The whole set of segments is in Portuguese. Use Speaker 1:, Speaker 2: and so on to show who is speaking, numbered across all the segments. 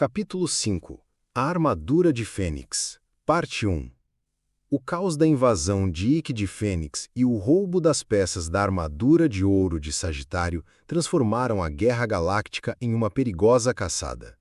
Speaker 1: Capítulo 5 A Armadura de Fênix Parte 1 O caos da invasão de Ikki de Fênix e o roubo das peças da armadura de ouro de Sagitário transformaram a Guerra Galáctica em uma perigosa caçada.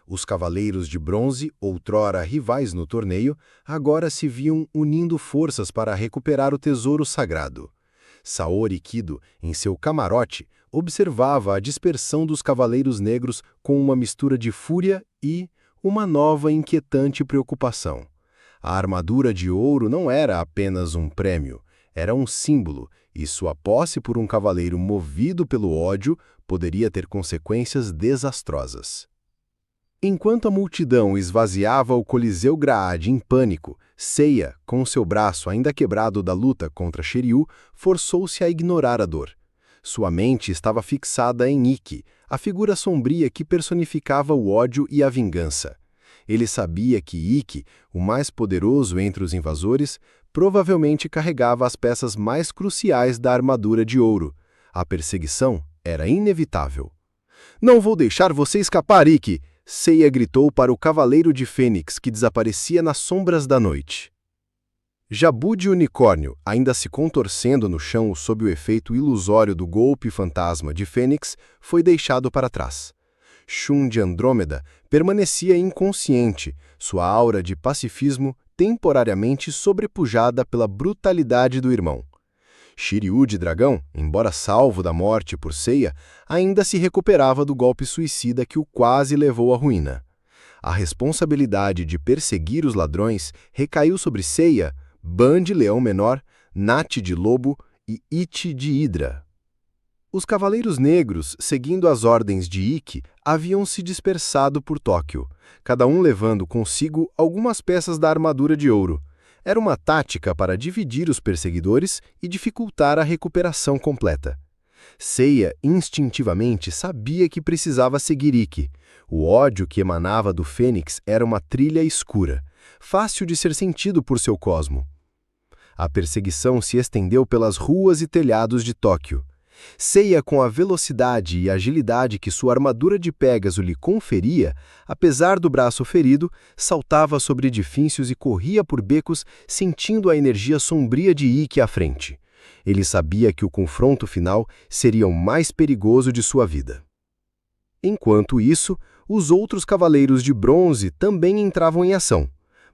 Speaker 1: Os Cavaleiros de Bronze, outrora rivais no torneio, agora se viam unindo forças para recuperar o tesouro sagrado. Saori Kido, em seu camarote, observava a dispersão dos Cavaleiros Negros com uma mistura de fúria e uma nova e inquietante preocupação. A armadura de ouro não era apenas um prêmio, era um símbolo, e sua posse por um cavaleiro movido pelo ódio poderia ter consequências desastrosas. Enquanto a multidão esvaziava o Coliseu Graad em pânico, Seiya, com seu braço ainda quebrado da luta contra Shiryu, forçou-se a ignorar a dor. Sua mente estava fixada em Ikki, a figura sombria que personificava o ódio e a vingança. Ele sabia que Ikki, o mais poderoso entre os invasores, provavelmente carregava as peças mais cruciais da armadura de ouro. A perseguição era inevitável. "Não vou deixar você escapar, Ikki!" Seiya gritou para o Cavaleiro de Fênix que desaparecia nas sombras da noite. Jabu de Unicórnio, ainda se contorcendo no chão sob o efeito ilusório do golpe fantasma de Fênix, foi deixado para trás. Shun de Andrômeda permanecia inconsciente, sua aura de pacifismo temporariamente sobrepujada pela brutalidade do irmão. Shiryu de Dragão, embora salvo da morte por Seiya, ainda se recuperava do golpe suicida que o quase levou à ruína. A responsabilidade de perseguir os ladrões recaiu sobre Seiya, Ban de Leão Menor, Nati de Lobo e Ichi de Hidra. Os Cavaleiros Negros, seguindo as ordens de Ikki, haviam se dispersado por Tóquio, cada um levando consigo algumas peças da armadura de ouro. Era uma tática para dividir os perseguidores e dificultar a recuperação completa. Seiya instintivamente sabia que precisava seguir Ikki. O ódio que emanava do Fênix era uma trilha escura, fácil de ser sentido por seu cosmo. A perseguição se estendeu pelas ruas e telhados de Tóquio. Seiya, com a velocidade e agilidade que sua armadura de Pégaso lhe conferia, apesar do braço ferido, saltava sobre edifícios e corria por becos, sentindo a energia sombria de Ikki à frente. Ele sabia que o confronto final seria o mais perigoso de sua vida. Enquanto isso, os outros Cavaleiros de Bronze também entravam em ação.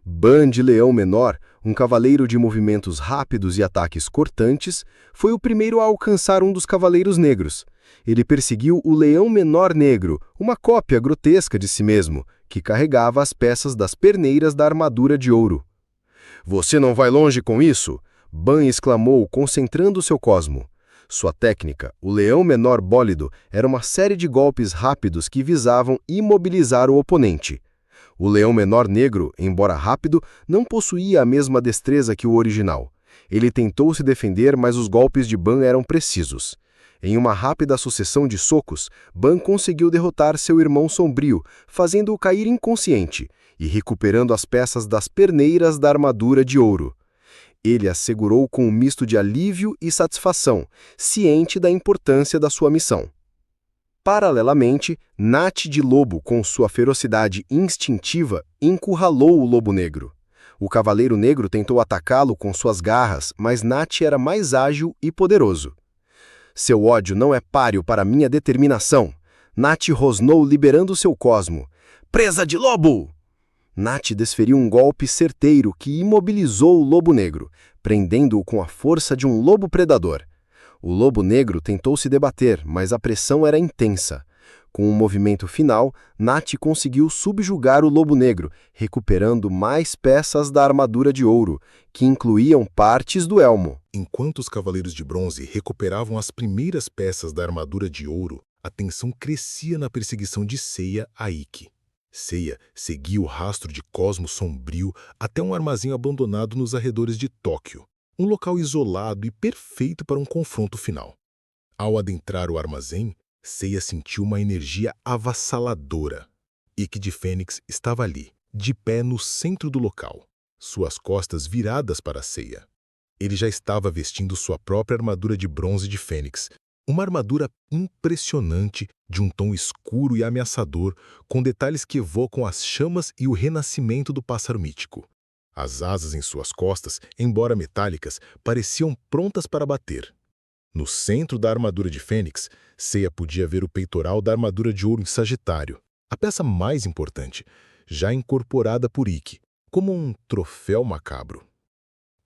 Speaker 1: Ban de Leão Menor, um cavaleiro de movimentos rápidos e ataques cortantes, foi o primeiro a alcançar um dos Cavaleiros Negros. Ele perseguiu o Leão Menor Negro, uma cópia grotesca de si mesmo, que carregava as peças das perneiras da armadura de ouro. "Você não vai longe com isso!" Ban exclamou, concentrando seu cosmo. Sua técnica, o Leão Menor Bólido, era uma série de golpes rápidos que visavam imobilizar o oponente. O Leão Menor Negro, embora rápido, não possuía a mesma destreza que o original. Ele tentou se defender, mas os golpes de Ban eram precisos. Em uma rápida sucessão de socos, Ban conseguiu derrotar seu irmão sombrio, fazendo-o cair inconsciente e recuperando as peças das perneiras da armadura de ouro. Ele as segurou com um misto de alívio e satisfação, ciente da importância da sua missão. Paralelamente, Nati de Lobo, com sua ferocidade instintiva, encurralou o Lobo Negro. O Cavaleiro Negro tentou atacá-lo com suas garras, mas Nati era mais ágil e poderoso. "Seu ódio não é páreo para minha determinação!" Nati rosnou, liberando seu cosmo. "Presa de lobo!" Nati desferiu um golpe certeiro que imobilizou o Lobo Negro, prendendo-o com a força de um lobo predador. O Lobo Negro tentou se debater, mas a pressão era intensa. Com o movimento final, Nati conseguiu subjugar o Lobo Negro, recuperando mais peças da armadura de ouro, que incluíam partes do elmo.
Speaker 2: Enquanto os Cavaleiros de Bronze recuperavam as primeiras peças da armadura de ouro, a tensão crescia na perseguição de Seiya a Ikki. Seiya seguia o rastro de Cosmo Sombrio até um armazém abandonado nos arredores de Tóquio, um local isolado e perfeito para um confronto final. Ao adentrar o armazém, Seiya sentiu uma energia avassaladora. Ikki de Fênix estava ali, de pé no centro do local, suas costas viradas para Seiya. Ele já estava vestindo sua própria armadura de bronze de Fênix, Uma armadura impressionante, de um tom escuro e ameaçador, com detalhes que evocam as chamas e o renascimento do pássaro mítico. As asas em suas costas, embora metálicas, pareciam prontas para bater. No centro da armadura de Fênix, Seiya podia ver o peitoral da armadura de ouro em Sagitário, a peça mais importante, já incorporada por Ikki, como um troféu macabro.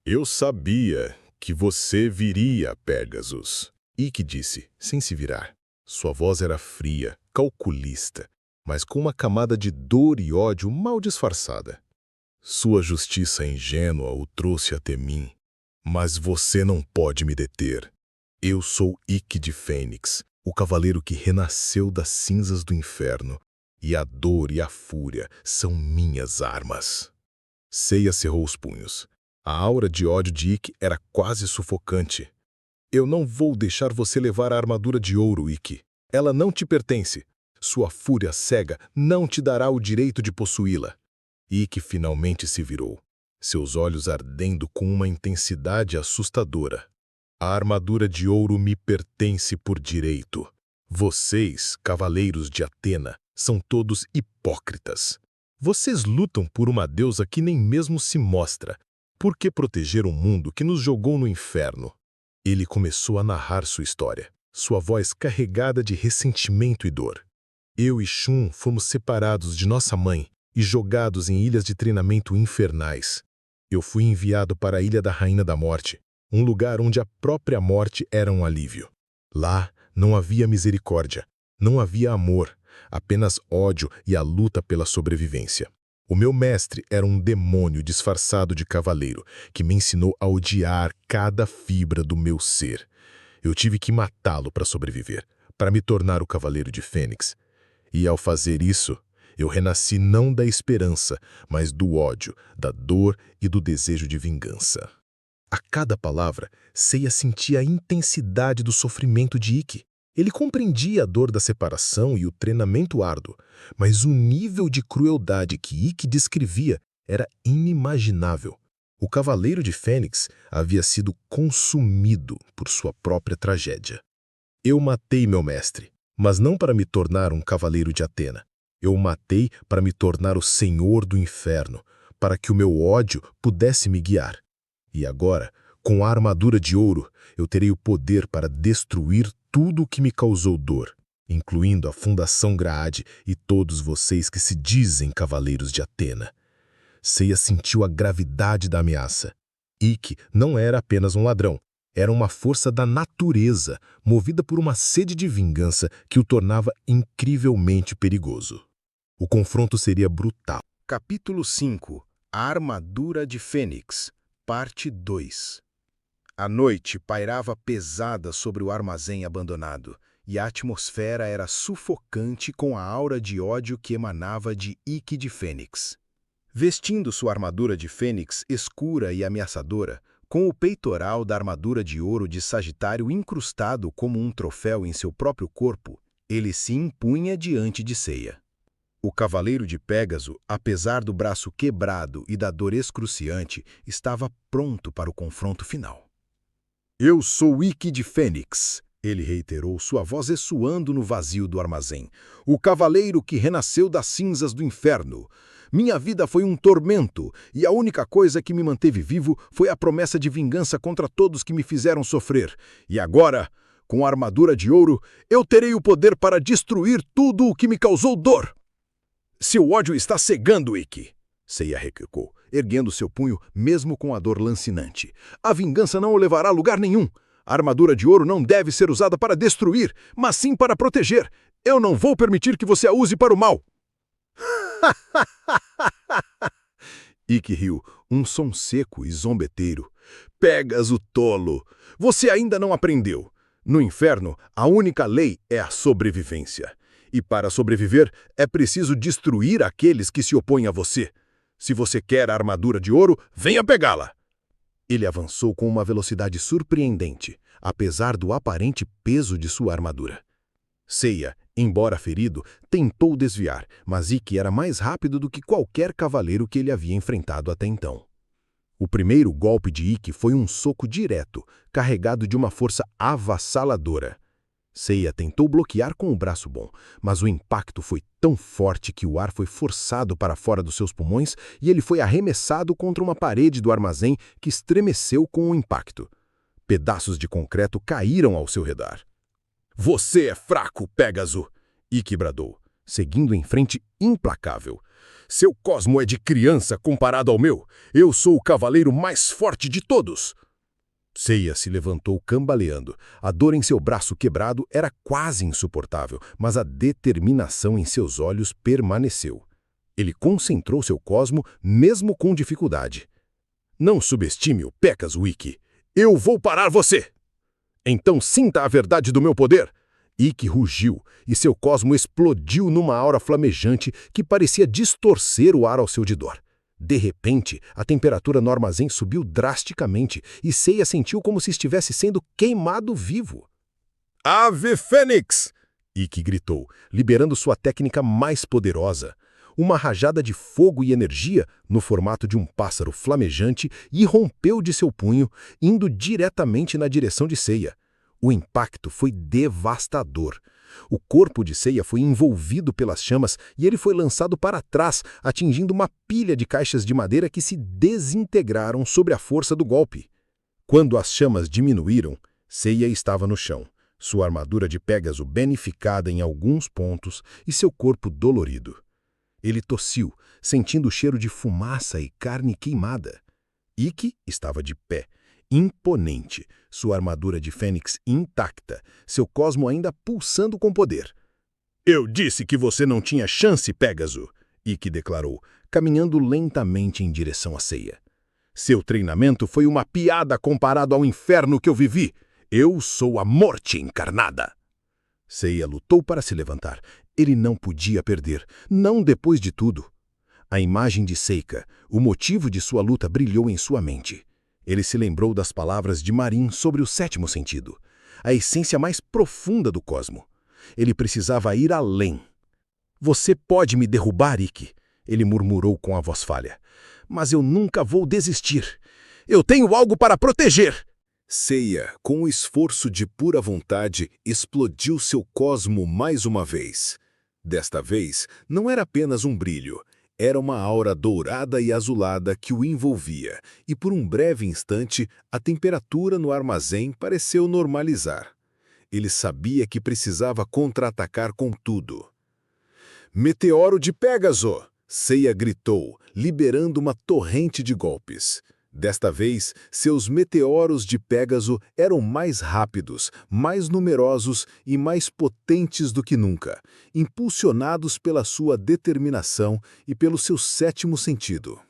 Speaker 2: Eu sabia que você viria, Pegasus, Ikki disse, sem se virar. Sua voz era fria, calculista, mas com uma camada de dor e ódio mal disfarçada. Sua justiça ingênua o trouxe até mim, mas você não pode me deter. Eu sou Ikki de Fênix, o cavaleiro que renasceu das cinzas do inferno, e a dor e a fúria são minhas armas. Seiya cerrou os punhos. A aura de ódio de Ikki era quase sufocante. Eu não vou deixar você levar a armadura de ouro, Ikki. Ela não te pertence. Sua fúria cega não te dará o direito de possuí-la. Ikki finalmente se virou, seus olhos ardendo com uma intensidade assustadora. A armadura de ouro me pertence por direito. Vocês, cavaleiros de Atena, são todos hipócritas. Vocês lutam por uma deusa que nem mesmo se mostra. Por que proteger um mundo que nos jogou no inferno? Ele começou a narrar sua história, sua voz carregada de ressentimento e dor. Eu e Shun fomos separados de nossa mãe e jogados em ilhas de treinamento infernais. Eu fui enviado para a Ilha da Rainha da Morte, um lugar onde a própria morte era um alívio. Lá não havia misericórdia, não havia amor, apenas ódio e a luta pela sobrevivência. O meu mestre era um demônio disfarçado de cavaleiro, que me ensinou a odiar cada fibra do meu ser. Eu tive que matá-lo para sobreviver, para me tornar o Cavaleiro de Fênix. E ao fazer isso, eu renasci não da esperança, mas do ódio, da dor e do desejo de vingança. A cada palavra, Seiya sentia a intensidade do sofrimento de Ikki. Ele compreendia a dor da separação e o treinamento árduo, mas o nível de crueldade que Ikki descrevia era inimaginável. O Cavaleiro de Fênix havia sido consumido por sua própria tragédia. Eu matei meu mestre, mas não para me tornar um cavaleiro de Atena. Eu o matei para me tornar o senhor do inferno, para que o meu ódio pudesse me guiar. E agora, com a armadura de ouro, eu terei o poder para destruir tudo o que me causou dor, incluindo a Fundação Graade e todos vocês que se dizem cavaleiros de Atena. Seiya sentiu a gravidade da ameaça. Ikki não era apenas um ladrão, era uma força da natureza, movida por uma sede de vingança que o tornava incrivelmente perigoso. O confronto seria brutal.
Speaker 1: Capítulo 5 – A Armadura de Fênix, Parte 2. A noite pairava pesada sobre o armazém abandonado, e a atmosfera era sufocante com a aura de ódio que emanava de Ikki de Fênix. Vestindo sua armadura de Fênix escura e ameaçadora, com o peitoral da armadura de ouro de Sagitário incrustado como um troféu em seu próprio corpo, ele se impunha diante de Seiya. O cavaleiro de Pégaso, apesar do braço quebrado e da dor excruciante, estava pronto para o confronto final. Eu sou Ikki de Fênix, ele reiterou, sua voz ressoando no vazio do armazém. O cavaleiro que renasceu das cinzas do inferno. Minha vida foi um tormento, e a única coisa que me manteve vivo foi a promessa de vingança contra todos que me fizeram sofrer. E agora, com a armadura de ouro, eu terei o poder para destruir tudo o que me causou dor. Seu ódio está cegando, Ikki, Seiya reclicou, erguendo seu punho mesmo com a dor lancinante. A vingança não o levará a lugar nenhum. A armadura de ouro não deve ser usada para destruir, mas sim para proteger. Eu não vou permitir que você a use para o mal. Ikki riu, um som seco e zombeteiro. Pegas o tolo. Você ainda não aprendeu. No inferno, a única lei é a sobrevivência. E para sobreviver, é preciso destruir aqueles que se opõem a você. Se você quer a armadura de ouro, venha pegá-la. Ele avançou com uma velocidade surpreendente, apesar do aparente peso de sua armadura. Seiya, embora ferido, tentou desviar, mas Ikki era mais rápido do que qualquer cavaleiro que ele havia enfrentado até então. O primeiro golpe de Ikki foi um soco direto, carregado de uma força avassaladora. Seiya tentou bloquear com o braço bom, mas o impacto foi tão forte que o ar foi forçado para fora dos seus pulmões e ele foi arremessado contra uma parede do armazém que estremeceu com o impacto. Pedaços de concreto caíram ao seu redor. Você é fraco, Pégaso! Ikki bradou, seguindo em frente implacável. Seu cosmo é de criança comparado ao meu. Eu sou o cavaleiro mais forte de todos. Seiya se levantou cambaleando. A dor em seu braço quebrado era quase insuportável, mas a determinação em seus olhos permaneceu. Ele concentrou seu cosmo, mesmo com dificuldade. Não subestime o Pégaso, Ikki. Eu vou parar você! Então sinta a verdade do meu poder! Ikki rugiu, e seu cosmo explodiu numa aura flamejante que parecia distorcer o ar ao seu redor. De repente, a temperatura no armazém subiu drasticamente e Seiya sentiu como se estivesse sendo queimado vivo. Ave Fênix! Ikki gritou, liberando sua técnica mais poderosa. Uma rajada de fogo e energia, no formato de um pássaro flamejante, irrompeu de seu punho, indo diretamente na direção de Seiya. O impacto foi devastador. O corpo de Seiya foi envolvido pelas chamas e ele foi lançado para trás, atingindo uma pilha de caixas de madeira que se desintegraram sob a força do golpe. Quando as chamas diminuíram, Seiya estava no chão, sua armadura de Pégaso danificada em alguns pontos e seu corpo dolorido. Ele tossiu, sentindo o cheiro de fumaça e carne queimada. Ikki estava de pé, imponente, sua armadura de fênix intacta, seu cosmo ainda pulsando com poder. Eu disse que você não tinha chance, Pégaso, Ikki declarou, caminhando lentamente em direção a Seiya. Seu treinamento foi uma piada comparado ao inferno que eu vivi. Eu sou a morte encarnada. Seiya lutou para se levantar. Ele não podia perder, não depois de tudo. A imagem de Seika, o motivo de sua luta brilhou em sua mente. Ele se lembrou das palavras de Marin sobre o sétimo sentido, a essência mais profunda do cosmo. Ele precisava ir além. Você pode me derrubar, Ikki, ele murmurou com a voz falha. Mas eu nunca vou desistir. Eu tenho algo para proteger.
Speaker 2: Seiya, com o esforço de pura vontade, explodiu seu cosmo mais uma vez. Desta vez, não era apenas um brilho. Era uma aura dourada e azulada que o envolvia, e por um breve instante, a temperatura no armazém pareceu normalizar. Ele sabia que precisava contra-atacar com tudo. Meteoro de Pégaso! Seiya gritou, liberando uma torrente de golpes. Desta vez, seus meteoros de Pégaso eram mais rápidos, mais numerosos e mais potentes do que nunca, impulsionados pela sua determinação e pelo seu sétimo sentido.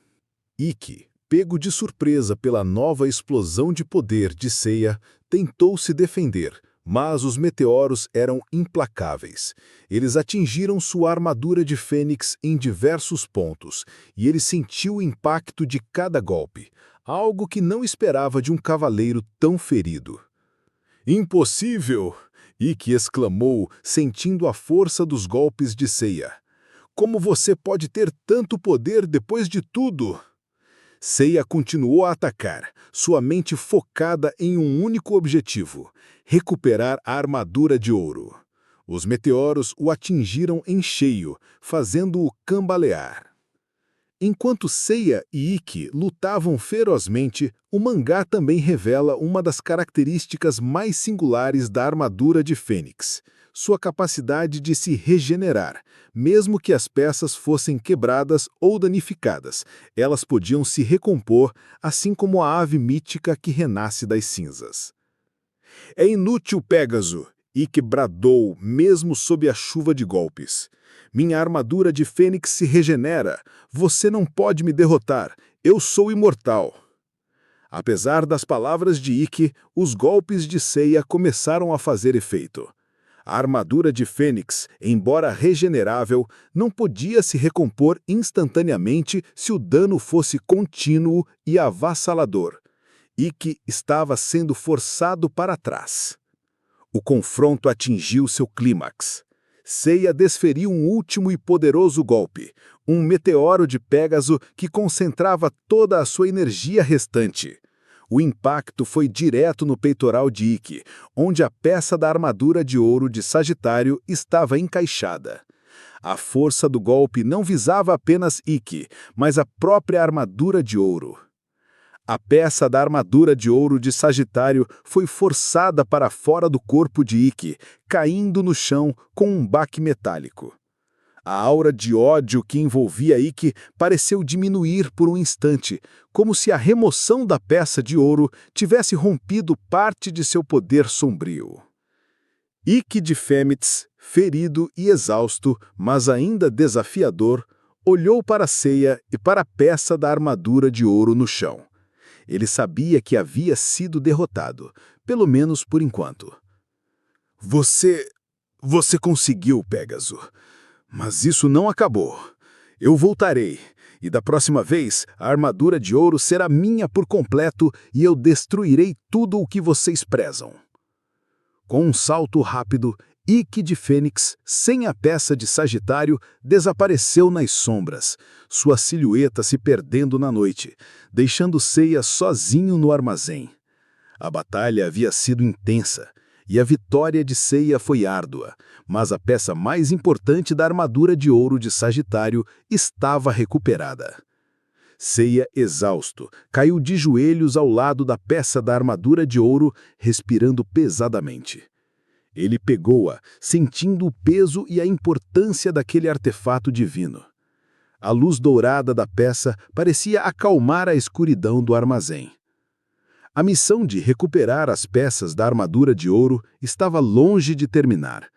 Speaker 2: Ikki, pego de surpresa pela nova explosão de poder de Seiya, tentou se defender, mas os meteoros eram implacáveis. Eles atingiram sua armadura de fênix em diversos pontos, e ele sentiu o impacto de cada golpe. Algo que não esperava de um cavaleiro tão ferido. Impossível! Ikki exclamou, sentindo a força dos golpes de Seiya. Como você pode ter tanto poder depois de tudo? Seiya continuou a atacar, sua mente focada em um único objetivo: recuperar a armadura de ouro. Os meteoros o atingiram em cheio, fazendo-o cambalear. Enquanto Seiya e Ikki lutavam ferozmente, o mangá também revela uma das características mais singulares da armadura de Fênix: sua capacidade de se regenerar. Mesmo que as peças fossem quebradas ou danificadas, elas podiam se recompor, assim como a ave mítica que renasce das cinzas. É inútil, Pégaso! Ikki bradou, mesmo sob a chuva de golpes. Minha armadura de fênix se regenera. Você não pode me derrotar. Eu sou imortal. Apesar das palavras de Ikki, os golpes de Seiya começaram a fazer efeito. A armadura de fênix, embora regenerável, não podia se recompor instantaneamente se o dano fosse contínuo e avassalador. Ikki estava sendo forçado para trás. O confronto atingiu seu clímax. Seiya desferiu um último e poderoso golpe, um meteoro de Pégaso que concentrava toda a sua energia restante.
Speaker 3: O impacto foi direto no peitoral de Ikki, onde a peça da armadura de ouro de Sagitário estava encaixada. A força do golpe não visava apenas Ikki, mas a própria armadura de ouro. A peça da armadura de ouro de Sagitário foi forçada para fora do corpo de Ikki, caindo no chão com um baque metálico. A aura de ódio que envolvia Ikki pareceu diminuir por um instante, como se a remoção da peça de ouro tivesse rompido parte de seu poder sombrio. Ikki de Fênix, ferido e exausto, mas ainda desafiador, olhou para Seiya e para a peça da armadura de ouro no chão. Ele sabia que havia sido derrotado, pelo menos por enquanto. Você conseguiu, Pégaso. Mas isso não acabou. Eu voltarei, e da próxima vez a armadura de ouro será minha por completo e eu destruirei tudo o que vocês prezam. Com um salto rápido, Ikki de Fênix, sem a peça de Sagitário, desapareceu nas sombras, sua silhueta se perdendo na noite, deixando Seiya sozinho no armazém. A batalha havia sido intensa, e a vitória de Seiya foi árdua, mas a peça mais importante da armadura de ouro de Sagitário estava recuperada. Seiya, exausto, caiu de joelhos ao lado da peça da armadura de ouro, respirando pesadamente. Ele pegou-a, sentindo o peso e a importância daquele artefato divino. A luz dourada da peça parecia acalmar a escuridão do armazém. A missão de recuperar as peças da armadura de ouro estava longe de terminar.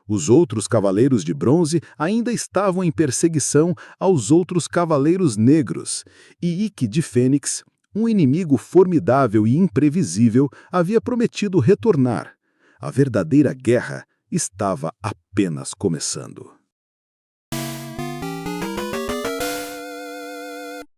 Speaker 3: Os outros cavaleiros de bronze ainda estavam em perseguição aos outros cavaleiros negros, e Ikki de Fênix, um inimigo formidável e imprevisível, havia prometido retornar. A verdadeira guerra estava apenas começando.